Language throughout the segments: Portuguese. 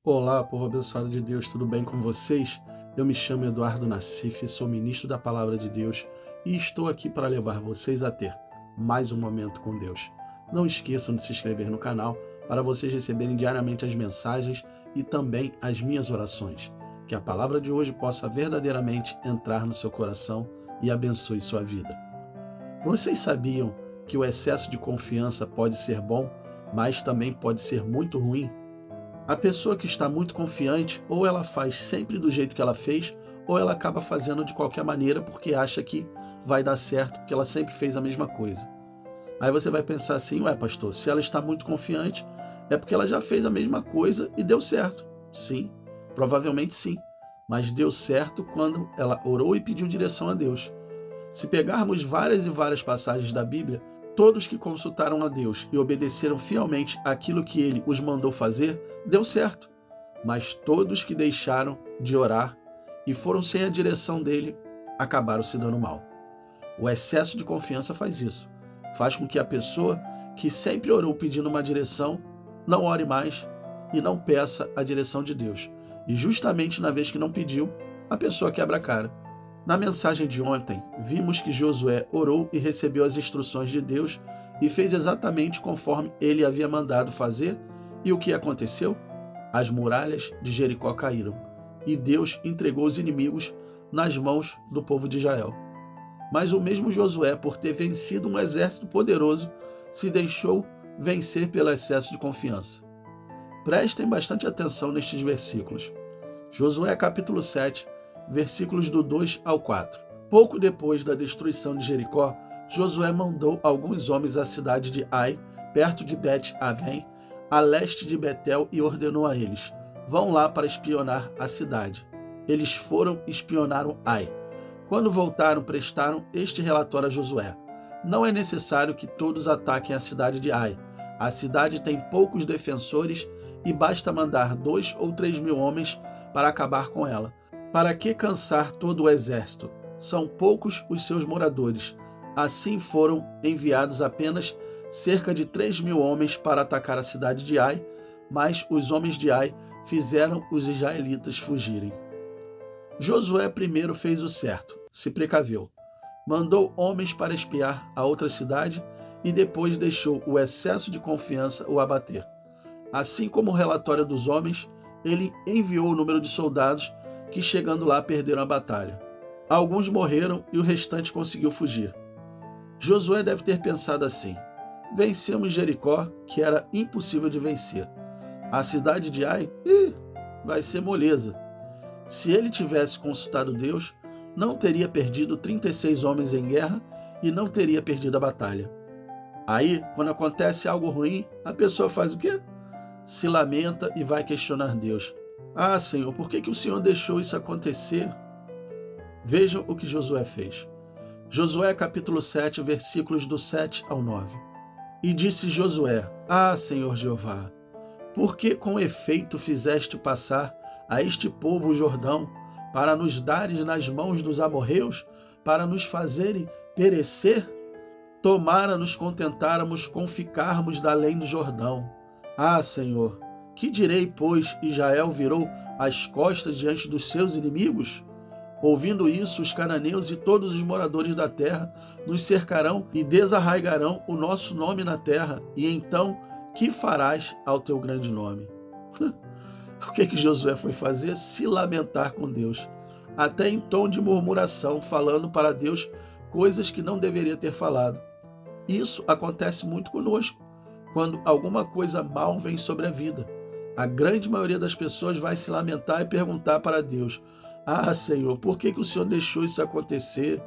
Olá, povo abençoado de Deus, tudo bem com vocês? Eu me chamo Eduardo Nassif, sou ministro da Palavra de Deus e estou aqui para levar vocês a ter mais um momento com Deus. Não esqueçam de se inscrever no canal para vocês receberem diariamente as mensagens e também as minhas orações. Que a palavra de hoje possa verdadeiramente entrar no seu coração e abençoe sua vida. Vocês sabiam que o excesso de confiança pode ser bom, mas também pode ser muito ruim? A pessoa que está muito confiante, ou ela faz sempre do jeito que ela fez, ou ela acaba fazendo de qualquer maneira porque acha que vai dar certo, porque ela sempre fez a mesma coisa. Aí você vai pensar assim, ué, pastor, se ela está muito confiante, é porque ela já fez a mesma coisa e deu certo. Sim, provavelmente sim, mas deu certo quando ela orou e pediu direção a Deus. Se pegarmos várias e várias passagens da Bíblia, todos que consultaram a Deus e obedeceram fielmente aquilo que ele os mandou fazer, deu certo. Mas todos que deixaram de orar e foram sem a direção dele, acabaram se dando mal. O excesso de confiança faz isso. Faz com que a pessoa que sempre orou pedindo uma direção, não ore mais e não peça a direção de Deus. E justamente na vez que não pediu, a pessoa quebra a cara. Na mensagem de ontem, vimos que Josué orou e recebeu as instruções de Deus e fez exatamente conforme ele havia mandado fazer. E o que aconteceu? As muralhas de Jericó caíram e Deus entregou os inimigos nas mãos do povo de Israel. Mas o mesmo Josué, por ter vencido um exército poderoso, se deixou vencer pelo excesso de confiança. Prestem bastante atenção nestes versículos. Josué capítulo 7, versículos do 2 ao 4. Pouco depois da destruição de Jericó, Josué mandou alguns homens à cidade de Ai, perto de Bet-Avém, a leste de Betel, e ordenou a eles: vão lá para espionar a cidade. Eles foram e espionaram Ai. Quando voltaram, prestaram este relatório a Josué: não é necessário que todos ataquem a cidade de Ai. A cidade tem poucos defensores e basta mandar 2 ou 3 mil homens para acabar com ela. Para que cansar todo o exército? São poucos os seus moradores. Assim foram enviados apenas cerca de 3 mil homens para atacar a cidade de Ai, mas os homens de Ai fizeram os israelitas fugirem. Josué primeiro fez o certo, se precaveu. Mandou homens para espiar a outra cidade e depois deixou o excesso de confiança o abater. Assim como o relatório dos homens, ele enviou o número de soldados que, chegando lá, perderam a batalha. Alguns morreram e o restante conseguiu fugir. Josué deve ter pensado assim: vencemos Jericó, que era impossível de vencer. A cidade de Ai, vai ser moleza. Se ele tivesse consultado Deus, não teria perdido 36 homens em guerra e não teria perdido a batalha. Aí, quando acontece algo ruim, a pessoa faz o quê? Se lamenta e vai questionar Deus. Ah, Senhor, por que o Senhor deixou isso acontecer? Vejam o que Josué fez. Josué capítulo 7, versículos do 7 ao 9. E disse Josué: ah, Senhor Jeová, por que com efeito fizeste passar a este povo o Jordão, para nos dares nas mãos dos amorreus, para nos fazerem perecer? Tomara nos contentáramos com ficarmos da além do Jordão. Ah, Senhor, que direi, pois Israel virou as costas diante dos seus inimigos? Ouvindo isso, os cananeus e todos os moradores da terra nos cercarão e desarraigarão o nosso nome na terra. E então, que farás ao teu grande nome? O que Josué foi fazer? Se lamentar com Deus, até em tom de murmuração, falando para Deus coisas que não deveria ter falado. Isso acontece muito conosco, quando alguma coisa mal vem sobre a vida. A grande maioria das pessoas vai se lamentar e perguntar para Deus: ah, Senhor, por que o Senhor deixou isso acontecer?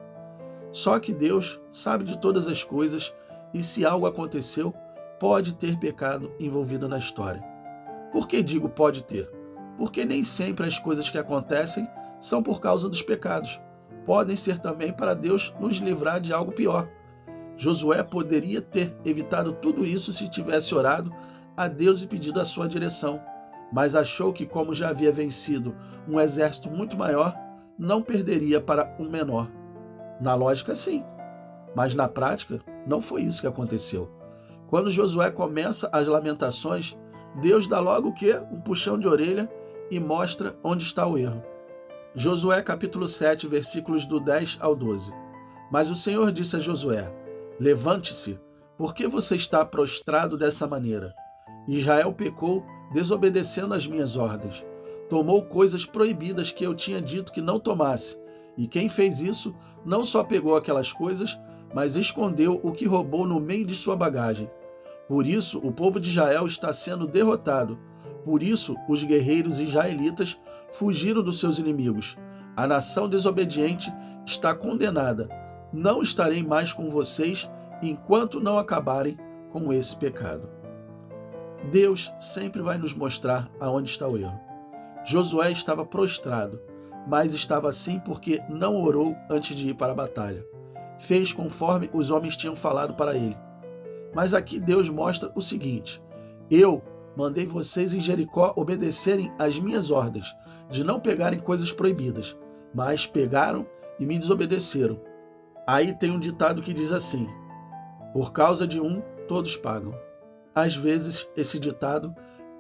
Só que Deus sabe de todas as coisas e, se algo aconteceu, pode ter pecado envolvido na história. Por que digo pode ter? Porque nem sempre as coisas que acontecem são por causa dos pecados. Podem ser também para Deus nos livrar de algo pior. Josué poderia ter evitado tudo isso se tivesse orado a Deus e pedido a sua direção, mas achou que, como já havia vencido um exército muito maior, não perderia para um menor. Na lógica, sim, mas na prática, não foi isso que aconteceu. Quando Josué começa as lamentações, Deus dá logo o quê? Um puxão de orelha e mostra onde está o erro. Josué capítulo 7, versículos do 10 ao 12. Mas o Senhor disse a Josué: levante-se, por que você está prostrado dessa maneira? Israel pecou, desobedecendo as minhas ordens. Tomou coisas proibidas que eu tinha dito que não tomasse. E quem fez isso não só pegou aquelas coisas, mas escondeu o que roubou no meio de sua bagagem. Por isso, o povo de Israel está sendo derrotado. Por isso, os guerreiros israelitas fugiram dos seus inimigos. A nação desobediente está condenada. Não estarei mais com vocês enquanto não acabarem com esse pecado. Deus sempre vai nos mostrar aonde está o erro. Josué estava prostrado, mas estava assim porque não orou antes de ir para a batalha. Fez conforme os homens tinham falado para ele. Mas aqui Deus mostra o seguinte: eu mandei vocês em Jericó obedecerem às minhas ordens, de não pegarem coisas proibidas, mas pegaram e me desobedeceram. Aí tem um ditado que diz assim: por causa de um, todos pagam. Às vezes, esse ditado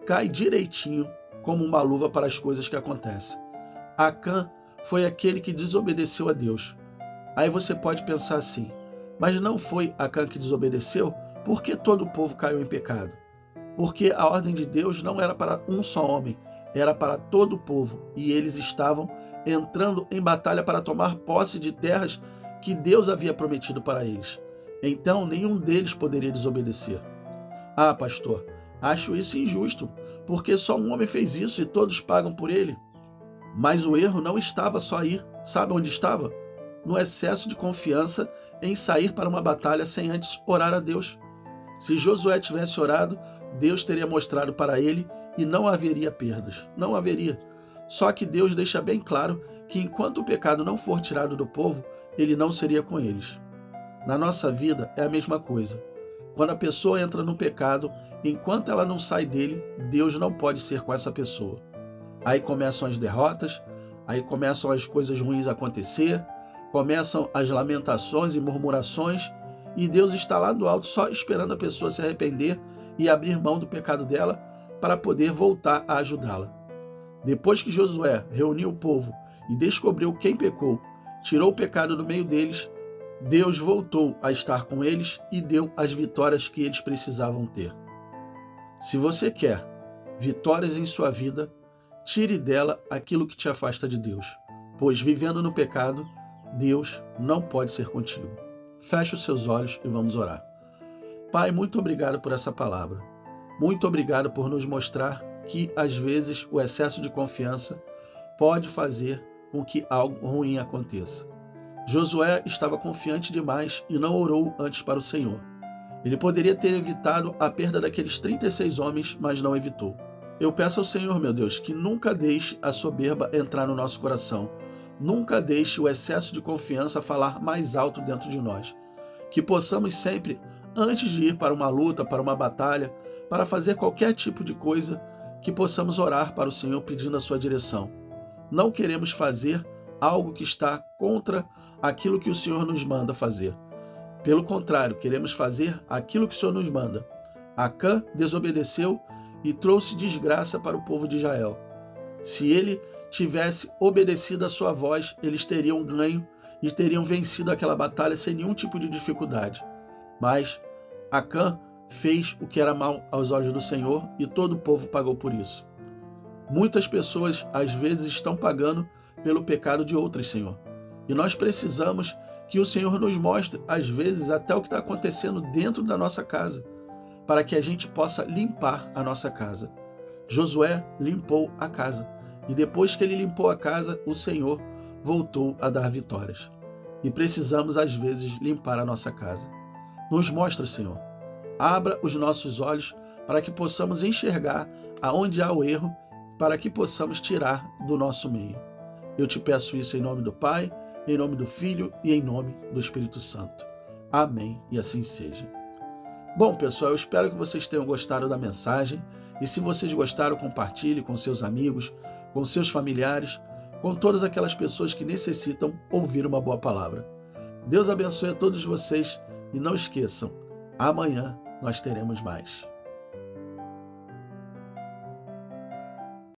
cai direitinho como uma luva para as coisas que acontecem. Acã foi aquele que desobedeceu a Deus. Aí você pode pensar assim: mas não foi Acã que desobedeceu? Por que todo o povo caiu em pecado? Porque a ordem de Deus não era para um só homem, era para todo o povo, e eles estavam entrando em batalha para tomar posse de terras que Deus havia prometido para eles. Então, nenhum deles poderia desobedecer. Ah, pastor, acho isso injusto, porque só um homem fez isso e todos pagam por ele. Mas o erro não estava só aí. Sabe onde estava? No excesso de confiança em sair para uma batalha sem antes orar a Deus. Se Josué tivesse orado, Deus teria mostrado para ele e não haveria perdas. Não haveria. Só que Deus deixa bem claro que enquanto o pecado não for tirado do povo, ele não seria com eles. Na nossa vida é a mesma coisa. Quando a pessoa entra no pecado, enquanto ela não sai dele, Deus não pode ser com essa pessoa. Aí começam as derrotas, aí começam as coisas ruins a acontecer, começam as lamentações e murmurações, e Deus está lá do alto só esperando a pessoa se arrepender e abrir mão do pecado dela para poder voltar a ajudá-la. Depois que Josué reuniu o povo e descobriu quem pecou, tirou o pecado do meio deles, Deus voltou a estar com eles e deu as vitórias que eles precisavam ter. Se você quer vitórias em sua vida, tire dela aquilo que te afasta de Deus, pois vivendo no pecado, Deus não pode ser contigo. Feche os seus olhos e vamos orar. Pai, muito obrigado por essa palavra. Muito obrigado por nos mostrar que, às vezes, o excesso de confiança pode fazer com que algo ruim aconteça. Josué estava confiante demais e não orou antes para o Senhor. Ele poderia ter evitado a perda daqueles 36 homens, mas não evitou. Eu peço ao Senhor, meu Deus, que nunca deixe a soberba entrar no nosso coração. Nunca deixe o excesso de confiança falar mais alto dentro de nós. Que possamos sempre, antes de ir para uma luta, para uma batalha, para fazer qualquer tipo de coisa, que possamos orar para o Senhor pedindo a sua direção. Não queremos fazer algo que está contra aquilo que o Senhor nos manda fazer. Pelo contrário, queremos fazer aquilo que o Senhor nos manda. Acã desobedeceu e trouxe desgraça para o povo de Israel. Se ele tivesse obedecido a sua voz, eles teriam ganho e teriam vencido aquela batalha sem nenhum tipo de dificuldade. Mas Acã fez o que era mal aos olhos do Senhor e todo o povo pagou por isso. Muitas pessoas, às vezes, estão pagando pelo pecado de outras, Senhor. E nós precisamos que o Senhor nos mostre, às vezes, até o que está acontecendo dentro da nossa casa, para que a gente possa limpar a nossa casa. Josué limpou a casa. E depois que ele limpou a casa, o Senhor voltou a dar vitórias. E precisamos, às vezes, limpar a nossa casa. Nos mostra, Senhor. Abra os nossos olhos para que possamos enxergar aonde há o erro, para que possamos tirar do nosso meio. Eu te peço isso em nome do Pai, em nome do Filho e em nome do Espírito Santo. Amém, e assim seja. Bom, pessoal, eu espero que vocês tenham gostado da mensagem. E se vocês gostaram, compartilhe com seus amigos, com seus familiares, com todas aquelas pessoas que necessitam ouvir uma boa palavra. Deus abençoe a todos vocês e não esqueçam, amanhã nós teremos mais.